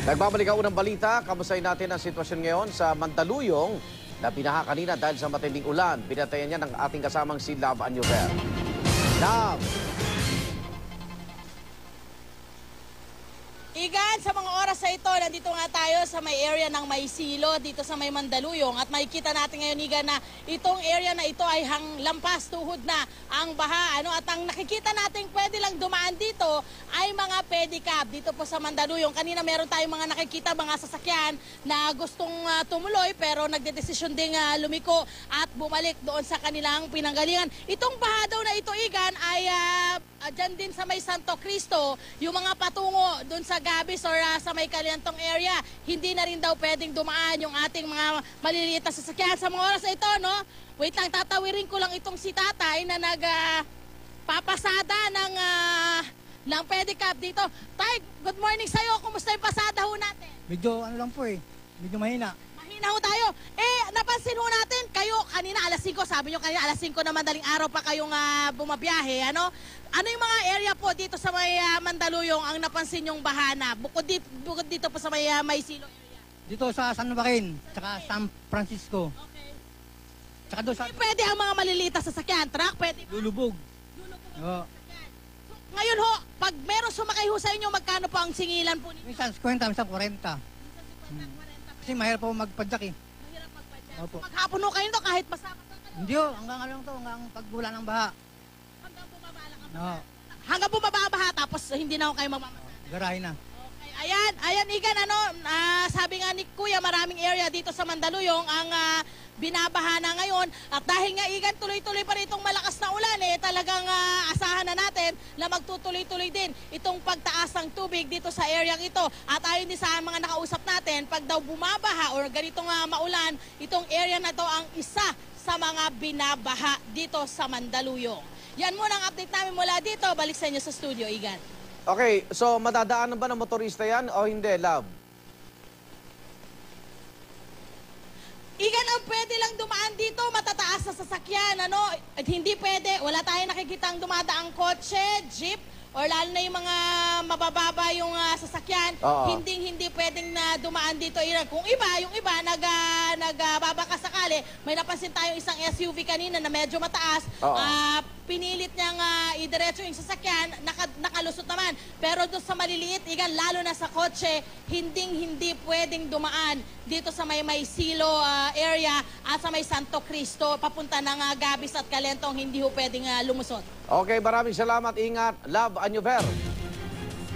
Nagbabalik ang unang balita. Kamustahin natin ang sitwasyon ngayon sa Mandaluyong na binaha kanina dahil sa matinding ulan. Binatayan niya ng ating kasamang si Love Anyover. Love! Igan, sa mga oras na ito, nandito nga tayo sa may area ng Maysilo, dito sa may Mandaluyong. At makikita natin ngayon, Igan, na itong area na ito ay lampas tuhod na ang baha. At ang nakikita natin pwede lang dumaan dito ay mga pedicab dito po sa Mandaluyong. Kanina meron tayong mga nakikita, mga sasakyan na gustong tumuloy pero nagdedesisyon ding lumiko at bumalik doon sa kanilang pinanggalingan. Itong baha daw na ito, Igan, ay dyan din sa may Santo Cristo, yung mga patungo doon sa Gabis or sa may Caliantong area, hindi na rin daw pwedeng dumaan yung ating mga maliliit na sasakyan. Sa mga oras na ito, no? Wait lang, tatawirin ko lang itong si tatay na nagpapasada ng pedicab dito. Tay, good morning sa'yo. Kumusta yung pasada ho natin? Medyo ano lang po medyo mahina. Mahina ho tayo. Napansin ho natin, kayo kanina alas 5, sabi nyo kanina alas 5 na madaling araw pa kayong bumabiyahe, ano? Ano yung mga area po dito sa may Mandaluyong ang napansin yung bahana? Bukod dito po sa may Maysilo area. Dito sa San Joaquin, tsaka San Francisco. Okay. Tsaka doon sa Pwede ang mga maliliit na sasakyan, truck, pwede ba? Lulubog. Lulubog Oo. ang sasakyan. So, ngayon ho, pag meron sumakay ho sa inyo, magkano po ang singilan po ninyo? Minsan 50, minsan 40. Kasi mahirap po magpadyak Mahirap magpadyak. Opo. Maghapon ho kayo to kahit masama kayo. Hindi hanggang ano lang to, hanggang pagbula ng baha. Hanggang bumaba lang ang Oo. Hanggang bumaba ang baha, tapos hindi na ho kayo mamamasada. Garahe na. Okay, ayan Igan, sabi nga ni Kuya, maraming area dito sa Mandaluyong ang binabaha na ngayon. At dahil nga Igan, tuloy-tuloy pa rin itong malakas na ulan, talagang asahan na natin na magtutuloy-tuloy din itong pagtaas ng tubig dito sa area ito. At ayon din sa mga nakausap natin, pag daw bumabaha or ganitong maulan, itong area na to ang isa sa mga binabaha dito sa Mandaluyong. Yan muna ang update namin mula dito. Balik sa inyo sa studio, Igan. Okay, so madadaanan ba ng motorista yan o hindi, Love? Igan, ang pwede lang dumaan dito, matataas na sasakyan, At hindi pwede, wala tayong nakikitang dumadaang kotse, jeep, or lalo na yung mga mabababa yung sasakyan, Oo. hindi pwedeng na dumaan dito. Kung yung iba, nagbabaka sakali, may napansin tayong isang SUV kanina na medyo mataas, Oo. pinilit niyang idiretso yung sasakyan, nakalusot naman. Pero doon sa maliliit, Igan, lalo na sa kotse, hindi pwedeng dumaan dito sa may Maysilo area at sa may Santo Cristo, papunta ng Gabis at Calentong, hindi ho pwedeng lumusot. Okay, maraming salamat. Ingat. Love Anyover.